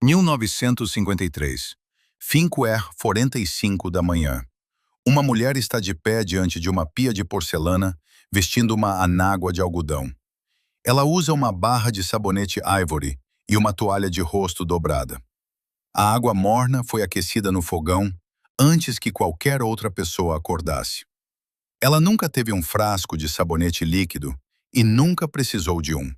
1953, 5h45 da manhã. Uma mulher está de pé diante de uma pia de porcelana, vestindo uma anágua de algodão. Ela usa uma barra de sabonete Ivory e uma toalha de rosto dobrada. A água morna foi aquecida no fogão antes que qualquer outra pessoa acordasse. Ela nunca teve um frasco de sabonete líquido e nunca precisou de um.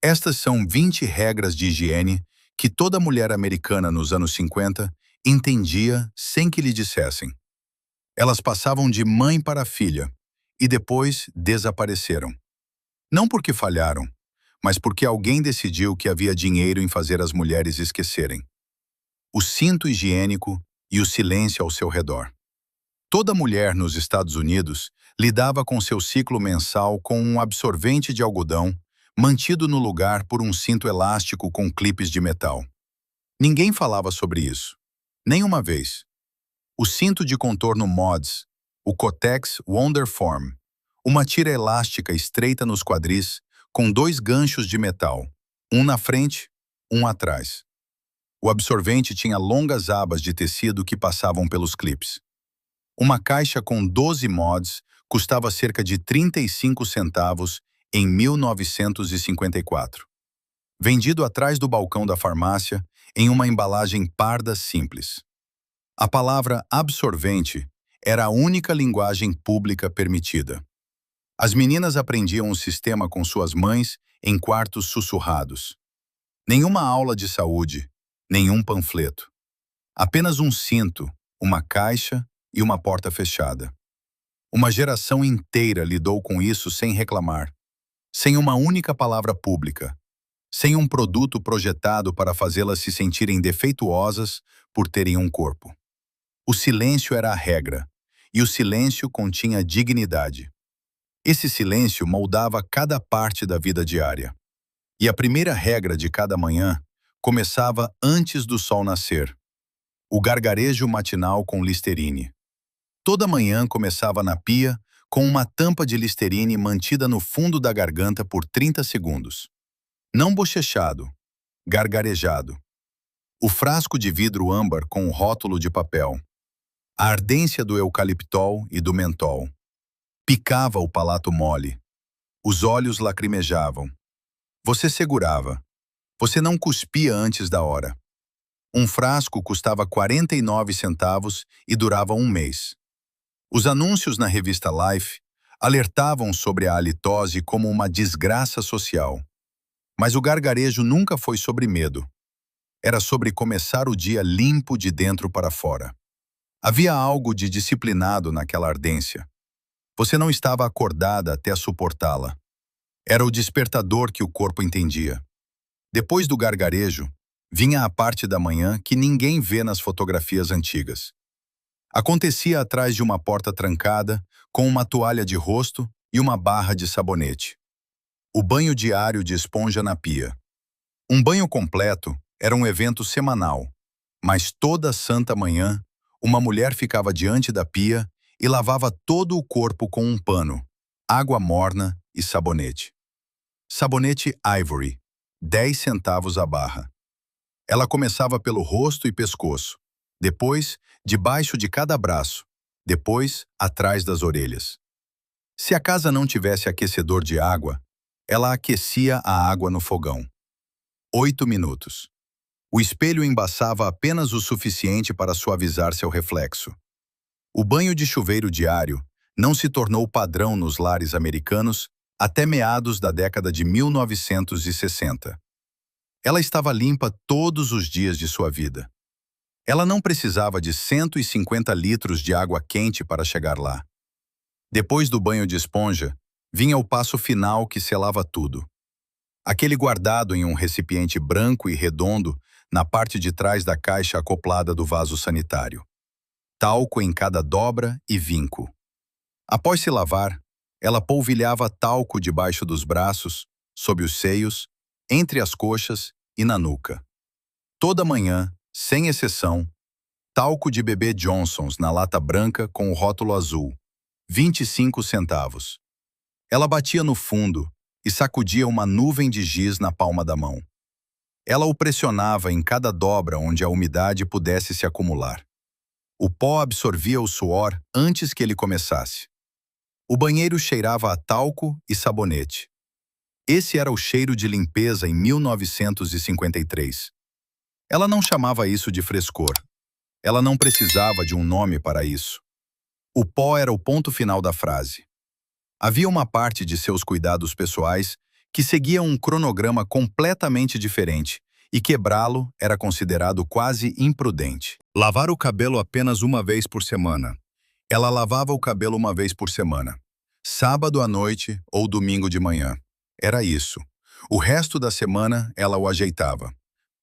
Estas são 20 regras de higiene que toda mulher americana nos anos 50 entendia sem que lhe dissessem. Elas passavam de mãe para filha e depois desapareceram. Não porque falharam, mas porque alguém decidiu que havia dinheiro em fazer as mulheres esquecerem. O cinto higiênico e o silêncio ao seu redor. Toda mulher nos Estados Unidos lidava com seu ciclo mensal com um absorvente de algodão mantido no lugar por um cinto elástico com clipes de metal. Ninguém falava sobre isso. Nem uma vez. O cinto de contorno Mods, o Kotex Wonderform, uma tira elástica estreita nos quadris com 2 ganchos de metal, um na frente, um atrás. O absorvente tinha longas abas de tecido que passavam pelos clipes. Uma caixa com 12 mods custava cerca de 35 centavos em 1954. Vendido atrás do balcão da farmácia em uma embalagem parda simples. A palavra absorvente era a única linguagem pública permitida. As meninas aprendiam o sistema com suas mães em quartos sussurrados. Nenhuma aula de saúde, nenhum panfleto. Apenas um cinto, uma caixa e uma porta fechada. Uma geração inteira lidou com isso sem reclamar, sem uma única palavra pública, sem um produto projetado para fazê-las se sentirem defeituosas por terem um corpo. O silêncio era a regra, e o silêncio continha dignidade. Esse silêncio moldava cada parte da vida diária. E a primeira regra de cada manhã começava antes do sol nascer. O gargarejo matinal com Listerine. Toda manhã começava na pia com uma tampa de Listerine mantida no fundo da garganta por 30 segundos. Não bochechado, gargarejado. O frasco de vidro âmbar com o rótulo de papel. A ardência do eucaliptol e do mentol. Picava o palato mole. Os olhos lacrimejavam. Você segurava. Você não cuspia antes da hora. Um frasco custava 49 centavos e durava um mês. Os anúncios na revista Life alertavam sobre a halitose como uma desgraça social. Mas o gargarejo nunca foi sobre medo. Era sobre começar o dia limpo de dentro para fora. Havia algo de disciplinado naquela ardência. Você não estava acordada até suportá-la. Era o despertador que o corpo entendia. Depois do gargarejo, vinha a parte da manhã que ninguém vê nas fotografias antigas. Acontecia atrás de uma porta trancada, com uma toalha de rosto e uma barra de sabonete. O banho diário de esponja na pia. Um banho completo era um evento semanal, mas toda santa manhã, uma mulher ficava diante da pia e lavava todo o corpo com um pano, água morna e sabonete. Sabonete Ivory, 10 centavos a barra. Ela começava pelo rosto e pescoço, depois debaixo de cada braço, depois atrás das orelhas. Se a casa não tivesse aquecedor de água, ela aquecia a água no fogão. 8 minutos. O espelho embaçava apenas o suficiente para suavizar seu reflexo. O banho de chuveiro diário não se tornou padrão nos lares americanos até meados da década de 1960. Ela estava limpa todos os dias de sua vida. Ela não precisava de 150 litros de água quente para chegar lá. Depois do banho de esponja, vinha o passo final que selava tudo. Aquele guardado em um recipiente branco e redondo na parte de trás da caixa acoplada do vaso sanitário. Talco em cada dobra e vinco. Após se lavar, ela polvilhava talco debaixo dos braços, sob os seios, entre as coxas e na nuca. Toda manhã, sem exceção, talco de bebê Johnson's na lata branca com o rótulo azul, 25 centavos. Ela batia no fundo e sacudia uma nuvem de giz na palma da mão. Ela o pressionava em cada dobra onde a umidade pudesse se acumular. O pó absorvia o suor antes que ele começasse. O banheiro cheirava a talco e sabonete. Esse era o cheiro de limpeza em 1953. Ela não chamava isso de frescor. Ela não precisava de um nome para isso. O pó era o ponto final da frase. Havia uma parte de seus cuidados pessoais que seguia um cronograma completamente diferente, e quebrá-lo era considerado quase imprudente. Lavar o cabelo apenas uma vez por semana. Ela lavava o cabelo uma vez por semana. Sábado à noite ou domingo de manhã. Era isso. O resto da semana ela o ajeitava.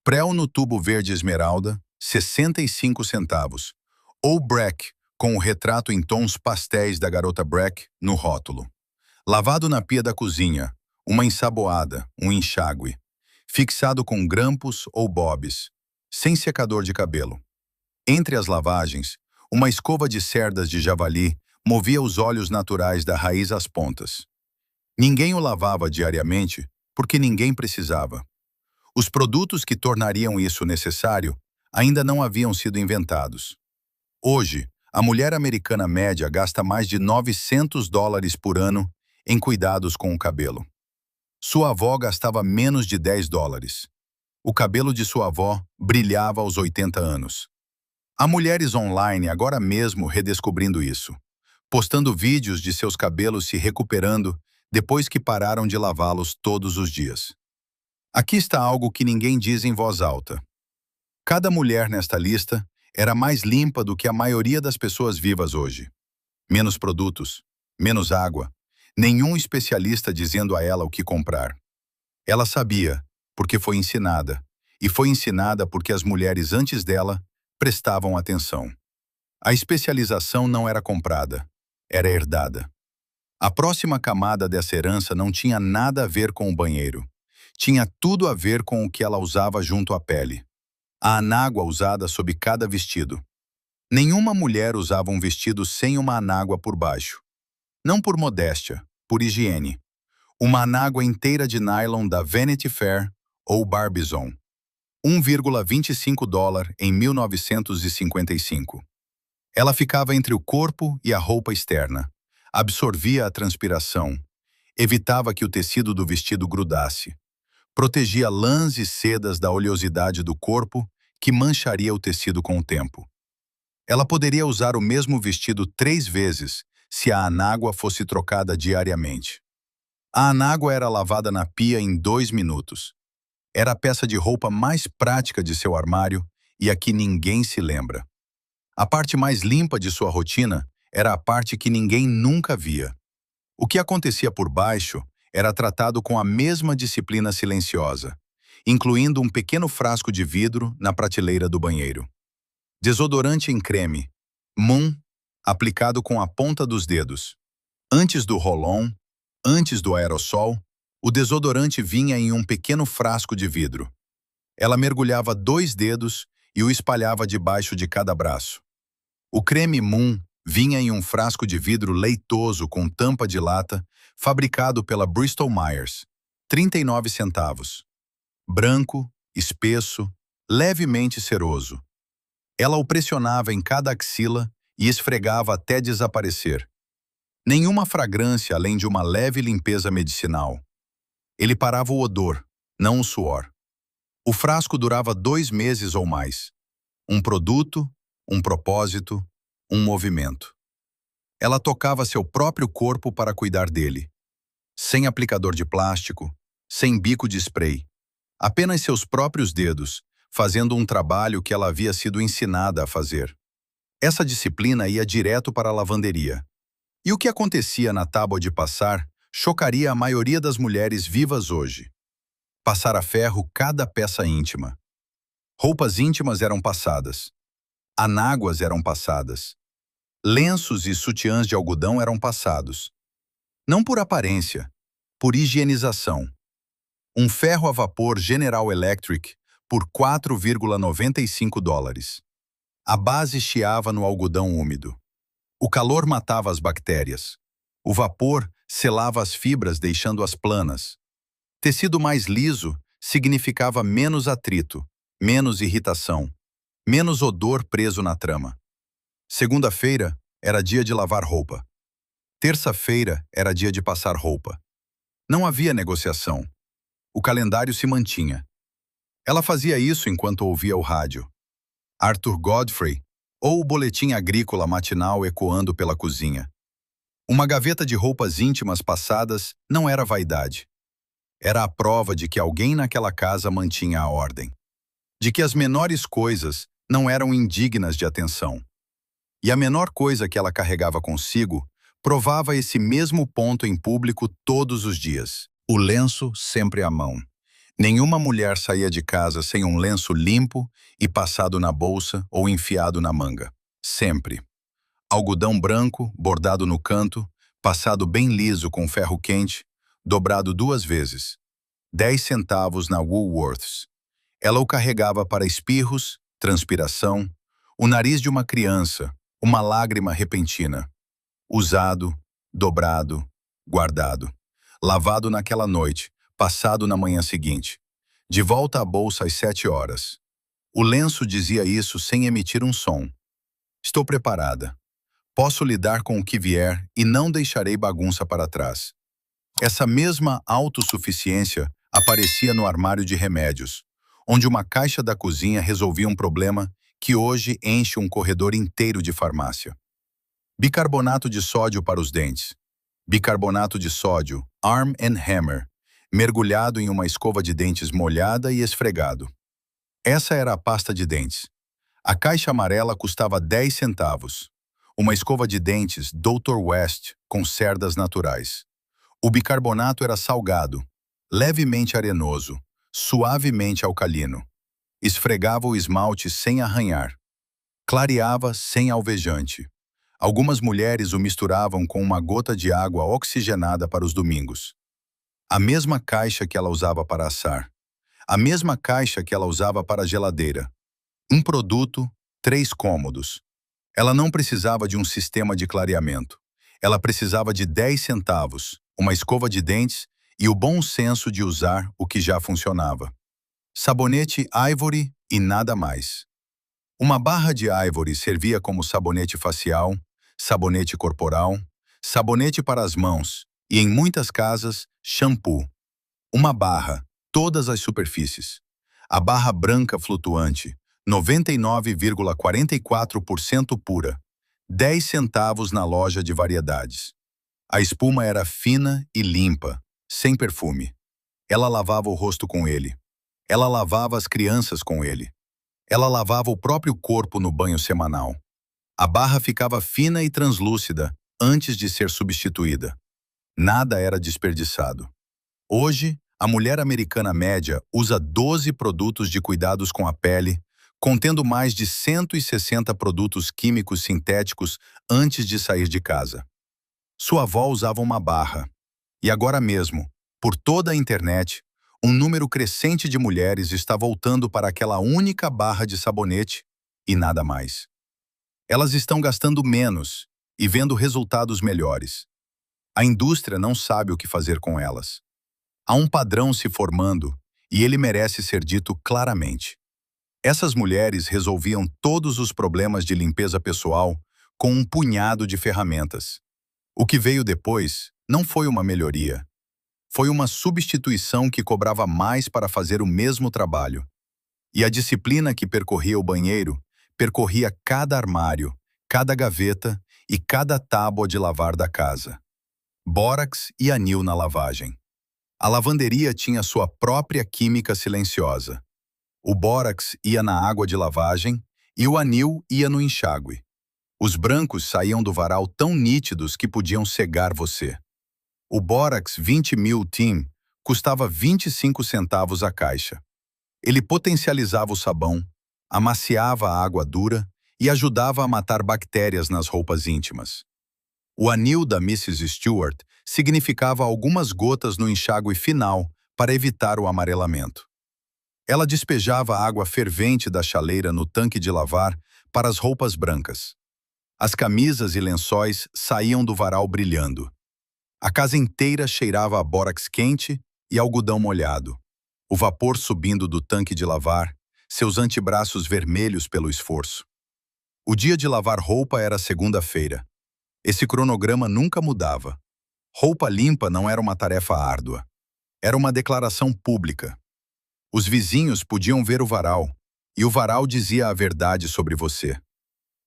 Prel no tubo verde esmeralda, 65 centavos. Ou Breck, com o retrato em tons pastéis da garota Breck no rótulo. Lavado na pia da cozinha, uma ensaboada, um enxágue. Fixado com grampos ou bobs, sem secador de cabelo. Entre as lavagens, uma escova de cerdas de javali movia os óleos naturais da raiz às pontas. Ninguém o lavava diariamente porque ninguém precisava. Os produtos que tornariam isso necessário ainda não haviam sido inventados. Hoje, a mulher americana média gasta mais de $900 por ano em cuidados com o cabelo. Sua avó gastava menos de $10. O cabelo de sua avó brilhava aos 80 anos. Há mulheres online agora mesmo redescobrindo isso, postando vídeos de seus cabelos se recuperando depois que pararam de lavá-los todos os dias. Aqui está algo que ninguém diz em voz alta. Cada mulher nesta lista era mais limpa do que a maioria das pessoas vivas hoje. Menos produtos, menos água, nenhum especialista dizendo a ela o que comprar. Ela sabia, porque foi ensinada, e foi ensinada porque as mulheres antes dela prestavam atenção. A especialização não era comprada, era herdada. A próxima camada dessa herança não tinha nada a ver com o banheiro. Tinha tudo a ver com o que ela usava junto à pele. A anágua usada sob cada vestido. Nenhuma mulher usava um vestido sem uma anágua por baixo. Não por modéstia, por higiene. Uma anágua inteira de nylon da Vanity Fair ou Barbizon. $1,25 em 1955. Ela ficava entre o corpo e a roupa externa. Absorvia a transpiração. Evitava que o tecido do vestido grudasse. Protegia lãs e sedas da oleosidade do corpo que mancharia o tecido com o tempo. Ela poderia usar o mesmo vestido 3 vezes se a anágua fosse trocada diariamente. A anágua era lavada na pia em 2 minutos. Era a peça de roupa mais prática de seu armário e a que ninguém se lembra. A parte mais limpa de sua rotina era a parte que ninguém nunca via. O que acontecia por baixo era tratado com a mesma disciplina silenciosa, incluindo um pequeno frasco de vidro na prateleira do banheiro. Desodorante em creme, Moon, aplicado com a ponta dos dedos. Antes do roll-on, antes do aerossol, o desodorante vinha em um pequeno frasco de vidro. Ela mergulhava 2 dedos e o espalhava debaixo de cada braço. O creme Moon vinha em um frasco de vidro leitoso com tampa de lata, fabricado pela Bristol Myers, 39 centavos. Branco, espesso, levemente ceroso. Ela o pressionava em cada axila e esfregava até desaparecer. Nenhuma fragrância além de uma leve limpeza medicinal. Ele parava o odor, não o suor. O frasco durava 2 meses ou mais. Um produto, um propósito, um movimento. Ela tocava seu próprio corpo para cuidar dele. Sem aplicador de plástico, sem bico de spray. Apenas seus próprios dedos, fazendo um trabalho que ela havia sido ensinada a fazer. Essa disciplina ia direto para a lavanderia. E o que acontecia na tábua de passar chocaria a maioria das mulheres vivas hoje. Passar a ferro cada peça íntima. Roupas íntimas eram passadas. Anáguas eram passadas. Lenços e sutiãs de algodão eram passados. Não por aparência, por higienização. Um ferro a vapor General Electric por $4,95. A base chiava no algodão úmido. O calor matava as bactérias. O vapor selava as fibras deixando-as planas. Tecido mais liso significava menos atrito, menos irritação, menos odor preso na trama. Segunda-feira era dia de lavar roupa. Terça-feira era dia de passar roupa. Não havia negociação. O calendário se mantinha. Ela fazia isso enquanto ouvia o rádio. Arthur Godfrey ou o boletim agrícola matinal ecoando pela cozinha. Uma gaveta de roupas íntimas passadas não era vaidade. Era a prova de que alguém naquela casa mantinha a ordem. De que as menores coisas não eram indignas de atenção. E a menor coisa que ela carregava consigo provava esse mesmo ponto em público todos os dias. O lenço sempre à mão. Nenhuma mulher saía de casa sem um lenço limpo e passado na bolsa ou enfiado na manga. Sempre. Algodão branco, bordado no canto, passado bem liso com ferro quente, dobrado 2 vezes. 10 centavos na Woolworths. Ela o carregava para espirros, transpiração, o nariz de uma criança, uma lágrima repentina. Usado, dobrado, guardado. Lavado naquela noite, passado na manhã seguinte. De volta à bolsa às 7 horas. O lenço dizia isso sem emitir um som. Estou preparada. Posso lidar com o que vier e não deixarei bagunça para trás. Essa mesma autossuficiência aparecia no armário de remédios, onde uma caixa da cozinha resolvia um problema que hoje enche um corredor inteiro de farmácia. Bicarbonato de sódio para os dentes. Bicarbonato de sódio, Arm & Hammer, mergulhado em uma escova de dentes molhada e esfregado. Essa era a pasta de dentes. A caixa amarela custava 10 centavos. Uma escova de dentes Dr. West com cerdas naturais. O bicarbonato era salgado, levemente arenoso, suavemente alcalino. Esfregava o esmalte sem arranhar. Clareava sem alvejante. Algumas mulheres o misturavam com uma gota de água oxigenada para os domingos. A mesma caixa que ela usava para assar. A mesma caixa que ela usava para a geladeira. Um produto, 3 cômodos. Ela não precisava de um sistema de clareamento. Ela precisava de 10 centavos, uma escova de dentes e o bom senso de usar o que já funcionava. Sabonete Ivory e nada mais. Uma barra de Ivory servia como sabonete facial, sabonete corporal, sabonete para as mãos e, em muitas casas, shampoo. Uma barra, todas as superfícies. A barra branca flutuante, 99,44% pura. 10 centavos na loja de variedades. A espuma era fina e limpa, sem perfume. Ela lavava o rosto com ele. Ela lavava as crianças com ele. Ela lavava o próprio corpo no banho semanal. A barra ficava fina e translúcida antes de ser substituída. Nada era desperdiçado. Hoje, a mulher americana média usa 12 produtos de cuidados com a pele, contendo mais de 160 produtos químicos sintéticos antes de sair de casa. Sua avó usava uma barra. E agora mesmo, por toda a internet, um número crescente de mulheres está voltando para aquela única barra de sabonete e nada mais. Elas estão gastando menos e vendo resultados melhores. A indústria não sabe o que fazer com elas. Há um padrão se formando e ele merece ser dito claramente. Essas mulheres resolviam todos os problemas de limpeza pessoal com um punhado de ferramentas. O que veio depois não foi uma melhoria. Foi uma substituição que cobrava mais para fazer o mesmo trabalho. E a disciplina que percorria o banheiro percorria cada armário, cada gaveta e cada tábua de lavar da casa. Bórax e anil na lavagem. A lavanderia tinha sua própria química silenciosa. O bórax ia na água de lavagem e o anil ia no enxágue. Os brancos saíam do varal tão nítidos que podiam cegar você. O bórax 20.000 Team custava 25 centavos a caixa. Ele potencializava o sabão, amaciava a água dura e ajudava a matar bactérias nas roupas íntimas. O anil da Mrs. Stewart significava algumas gotas no enxágue final para evitar o amarelamento. Ela despejava a água fervente da chaleira no tanque de lavar para as roupas brancas. As camisas e lençóis saíam do varal brilhando. A casa inteira cheirava a bórax quente e algodão molhado. o vapor subindo do tanque de lavar, seus antebraços vermelhos pelo esforço. O dia de lavar roupa era segunda-feira. Esse cronograma nunca mudava. Roupa limpa não era uma tarefa árdua. Era uma declaração pública. Os vizinhos podiam ver o varal, e o varal dizia a verdade sobre você.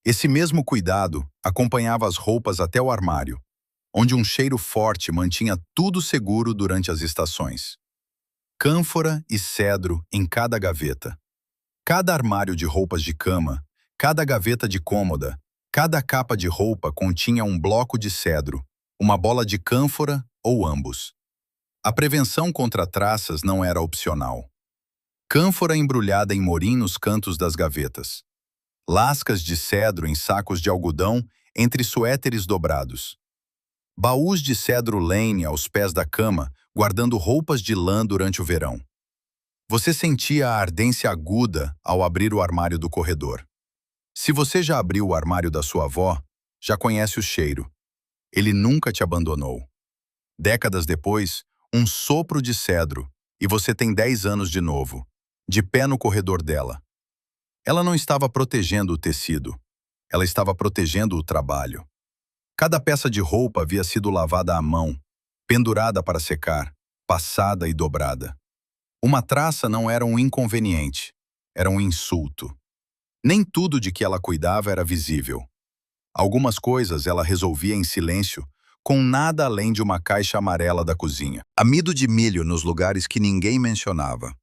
Esse mesmo cuidado acompanhava as roupas até o armário, onde um cheiro forte mantinha tudo seguro durante as estações. Cânfora e cedro em cada gaveta. Cada armário de roupas de cama, cada gaveta de cômoda, cada capa de roupa continha um bloco de cedro, uma bola de cânfora ou ambos. A prevenção contra traças não era opcional. Cânfora embrulhada em morim nos cantos das gavetas. Lascas de cedro em sacos de algodão entre suéteres dobrados. Baús de cedro lane aos pés da cama, guardando roupas de lã durante o verão. Você sentia a ardência aguda ao abrir o armário do corredor. Se você já abriu o armário da sua avó, já conhece o cheiro. Ele nunca te abandonou. Décadas depois, um sopro de cedro, e você tem 10 anos de novo, de pé no corredor dela. Ela não estava protegendo o tecido. Ela estava protegendo o trabalho. Cada peça de roupa havia sido lavada à mão, pendurada para secar, passada e dobrada. Uma traça não era um inconveniente, era um insulto. Nem tudo de que ela cuidava era visível. Algumas coisas ela resolvia em silêncio, com nada além de uma caixa amarela da cozinha. Amido de milho nos lugares que ninguém mencionava.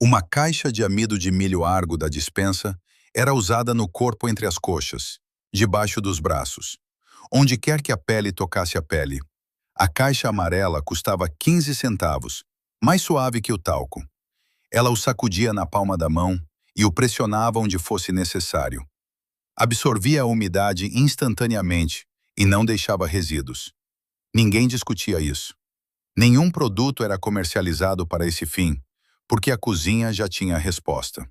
Uma caixa de amido de milho Argo da despensa era usada no corpo entre as coxas, debaixo dos braços. Onde quer que a pele tocasse a pele. A caixa amarela custava 15 centavos, mais suave que o talco. Ela o sacudia na palma da mão e o pressionava onde fosse necessário. Absorvia a umidade instantaneamente e não deixava resíduos. Ninguém discutia isso. Nenhum produto era comercializado para esse fim, porque a cozinha já tinha a resposta.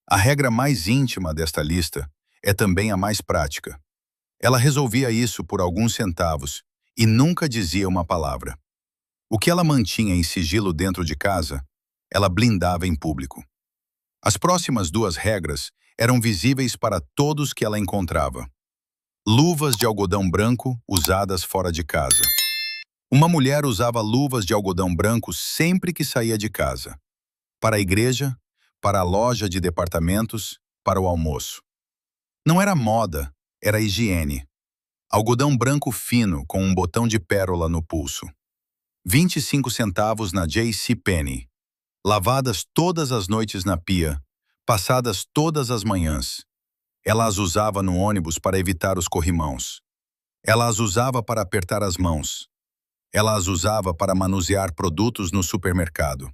A regra mais íntima desta lista é também a mais prática. Ela resolvia isso por alguns centavos e nunca dizia uma palavra. O que ela mantinha em sigilo dentro de casa, ela blindava em público. As próximas duas regras eram visíveis para todos que ela encontrava. Luvas de algodão branco usadas fora de casa. Uma mulher usava luvas de algodão branco sempre que saía de casa. Para a igreja, para a loja de departamentos, para o almoço. Não era moda, era higiene. Algodão branco fino com um botão de pérola no pulso. 25 centavos na JCPenney. Lavadas todas as noites na pia, passadas todas as manhãs. Ela as usava no ônibus para evitar os corrimãos. Ela as usava para apertar as mãos. Ela as usava para manusear produtos no supermercado.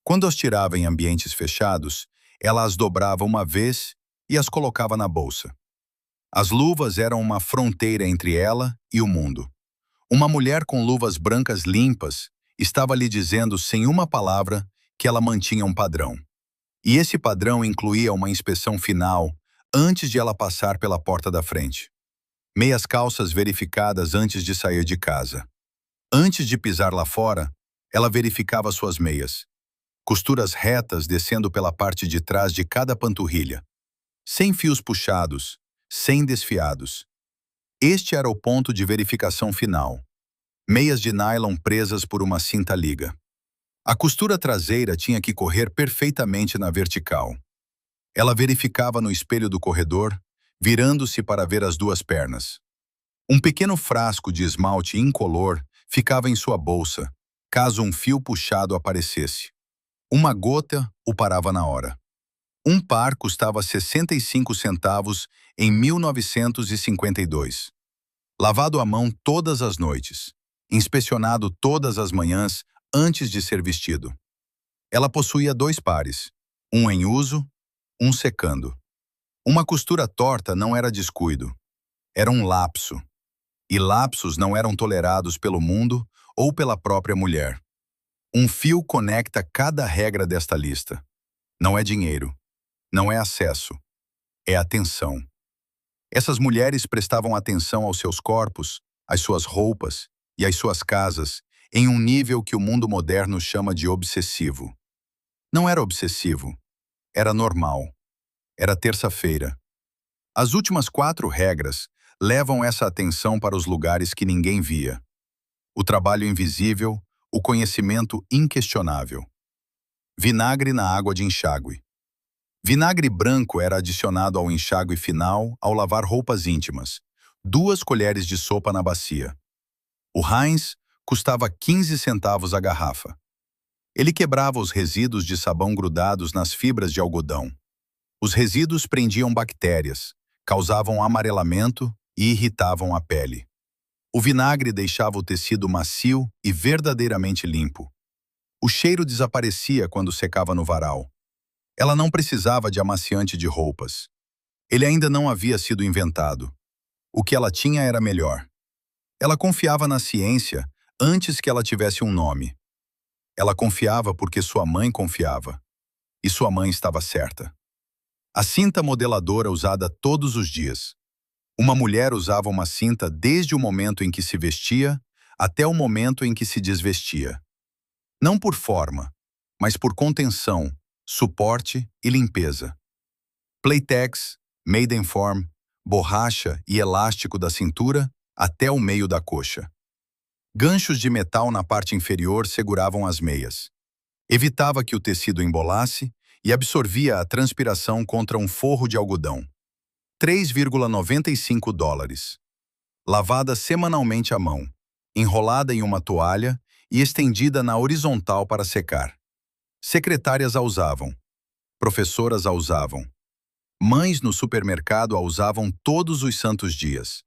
Quando as tirava em ambientes fechados, ela as dobrava uma vez e as colocava na bolsa. As luvas eram uma fronteira entre ela e o mundo. Uma mulher com luvas brancas limpas estava lhe dizendo sem uma palavra que ela mantinha um padrão. E esse padrão incluía uma inspeção final antes de ela passar pela porta da frente. Meias calças verificadas antes de sair de casa. Antes de pisar lá fora, ela verificava suas meias. Costuras retas descendo pela parte de trás de cada panturrilha. Sem fios puxados, sem desfiados. Este era o ponto de verificação final. Meias de nylon presas por uma cinta liga. A costura traseira tinha que correr perfeitamente na vertical. Ela verificava no espelho do corredor, virando-se para ver as duas pernas. Um pequeno frasco de esmalte incolor ficava em sua bolsa, caso um fio puxado aparecesse. Uma gota o parava na hora. Um par custava 65 centavos em 1952. Lavado à mão todas as noites, inspecionado todas as manhãs antes de ser vestido. Ela possuía 2 pares, um em uso, um secando. Uma costura torta não era descuido, era um lapso. E lapsos não eram tolerados pelo mundo ou pela própria mulher. Um fio conecta cada regra desta lista. Não é dinheiro. Não é acesso, é atenção. Essas mulheres prestavam atenção aos seus corpos, às suas roupas e às suas casas em um nível que o mundo moderno chama de obsessivo. Não era obsessivo. Era normal. Era terça-feira. As últimas 4 regras levam essa atenção para os lugares que ninguém via. O trabalho invisível, o conhecimento inquestionável. Vinagre na água de enxágue. Vinagre branco era adicionado ao enxágue final ao lavar roupas íntimas. 2 colheres de sopa na bacia. O Heinz custava 15 centavos a garrafa. Ele quebrava os resíduos de sabão grudados nas fibras de algodão. Os resíduos prendiam bactérias, causavam amarelamento e irritavam a pele. O vinagre deixava o tecido macio e verdadeiramente limpo. O cheiro desaparecia quando secava no varal. Ela não precisava de amaciante de roupas. Ele ainda não havia sido inventado. O que ela tinha era melhor. Ela confiava na ciência antes que ela tivesse um nome. Ela confiava porque sua mãe confiava. E sua mãe estava certa. A cinta modeladora usada todos os dias. Uma mulher usava uma cinta desde o momento em que se vestia até o momento em que se desvestia. Não por forma, mas por contenção, suporte e limpeza. Playtex, Maidenform, borracha e elástico da cintura até o meio da coxa. Ganchos de metal na parte inferior seguravam as meias. Evitava que o tecido embolasse e absorvia a transpiração contra um forro de algodão. 3,95 dólares. Lavada semanalmente à mão, enrolada em uma toalha e estendida na horizontal para secar. Secretárias a usavam. Professoras a usavam. Mães no supermercado a usavam todos os santos dias.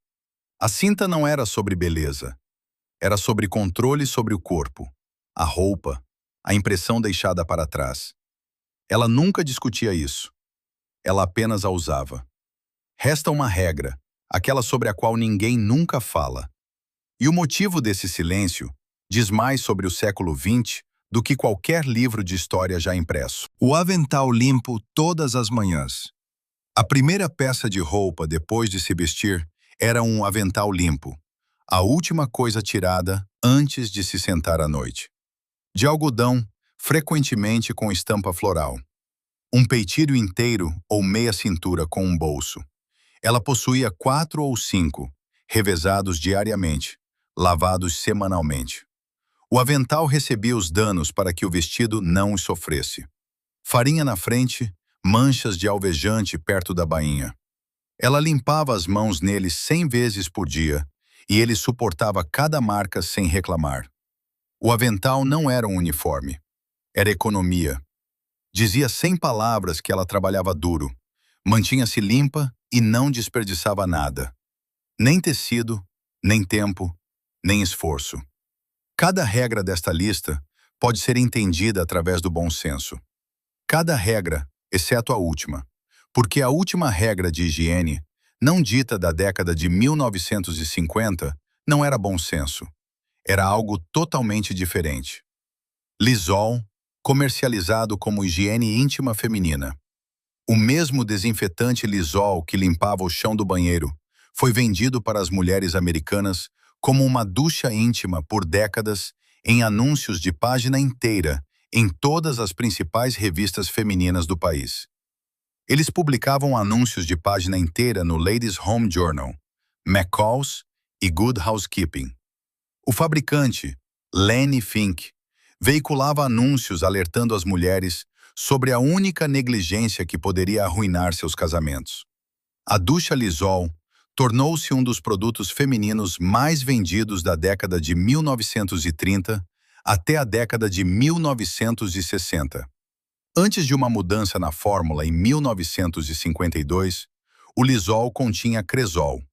A cinta não era sobre beleza. Era sobre controle sobre o corpo, a roupa, a impressão deixada para trás. Ela nunca discutia isso. Ela apenas a usava. Resta uma regra, aquela sobre a qual ninguém nunca fala. E o motivo desse silêncio diz mais sobre o século XX do que qualquer livro de história já impresso. O avental limpo todas as manhãs. A primeira peça de roupa depois de se vestir era um avental limpo, a última coisa tirada antes de se sentar à noite. De algodão, frequentemente com estampa floral. Um peitilho inteiro ou meia cintura com um bolso. Ela possuía 4 ou 5, revezados diariamente, lavados semanalmente. O avental recebia os danos para que o vestido não os sofresse. Farinha na frente, manchas de alvejante perto da bainha. Ela limpava as mãos nele 100 vezes por dia, e ele suportava cada marca sem reclamar. O avental não era um uniforme. Era economia. Dizia sem palavras que ela trabalhava duro, mantinha-se limpa e não desperdiçava nada. Nem tecido, nem tempo, nem esforço. Cada regra desta lista pode ser entendida através do bom senso. Cada regra, exceto a última, porque a última regra de higiene, não dita da década de 1950, não era bom senso. Era algo totalmente diferente. Lysol, comercializado como higiene íntima feminina. O mesmo desinfetante Lysol que limpava o chão do banheiro foi vendido para as mulheres americanas como uma ducha íntima por décadas em anúncios de página inteira em todas as principais revistas femininas do país. Eles publicavam anúncios de página inteira no Ladies' Home Journal, McCall's e Good Housekeeping. O fabricante, Lenny Fink, veiculava anúncios alertando as mulheres sobre a única negligência que poderia arruinar seus casamentos. A ducha Lysol tornou-se um dos produtos femininos mais vendidos da década de 1930 até a década de 1960. Antes de uma mudança na fórmula em 1952, o Lysol continha cresol,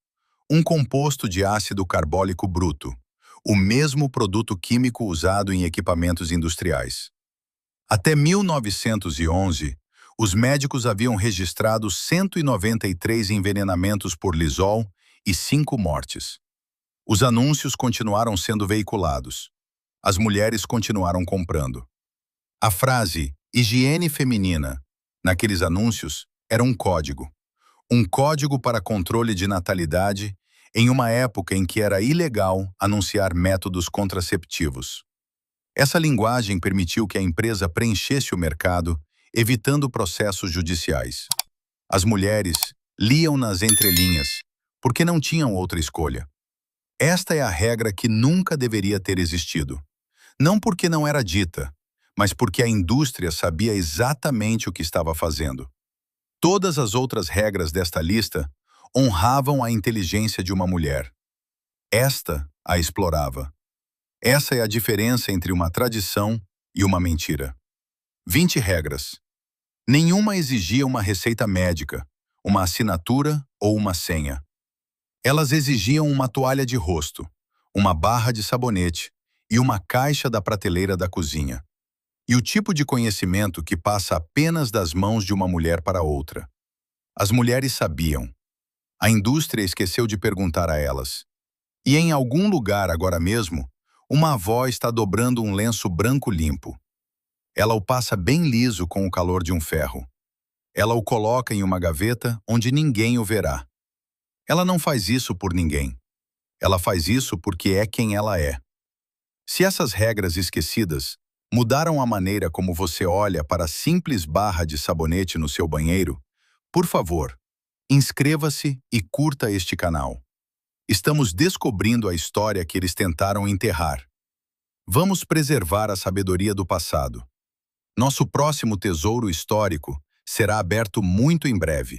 um composto de ácido carbólico bruto, o mesmo produto químico usado em equipamentos industriais. Até 1911, os médicos haviam registrado 193 envenenamentos por Lysol e 5 mortes. Os anúncios continuaram sendo veiculados. As mulheres continuaram comprando. A frase higiene feminina, naqueles anúncios, era um código. Um código para controle de natalidade em uma época em que era ilegal anunciar métodos contraceptivos. Essa linguagem permitiu que a empresa preenchesse o mercado, evitando processos judiciais. As mulheres liam nas entrelinhas, porque não tinham outra escolha. Esta é a regra que nunca deveria ter existido. Não porque não era dita, mas porque a indústria sabia exatamente o que estava fazendo. Todas as outras regras desta lista honravam a inteligência de uma mulher. Esta a explorava. Essa é a diferença entre uma tradição e uma mentira. 20 regras. Nenhuma exigia uma receita médica, uma assinatura ou uma senha. Elas exigiam uma toalha de rosto, uma barra de sabonete e uma caixa da prateleira da cozinha. E o tipo de conhecimento que passa apenas das mãos de uma mulher para outra. As mulheres sabiam. A indústria esqueceu de perguntar a elas. E em algum lugar agora mesmo, uma avó está dobrando um lenço branco limpo. Ela o passa bem liso com o calor de um ferro. Ela o coloca em uma gaveta onde ninguém o verá. Ela não faz isso por ninguém. Ela faz isso porque é quem ela é. Se essas regras esquecidas mudaram a maneira como você olha para a simples barra de sabonete no seu banheiro, por favor, inscreva-se e curta este canal. Estamos descobrindo a história que eles tentaram enterrar. Vamos preservar a sabedoria do passado. Nosso próximo tesouro histórico será aberto muito em breve.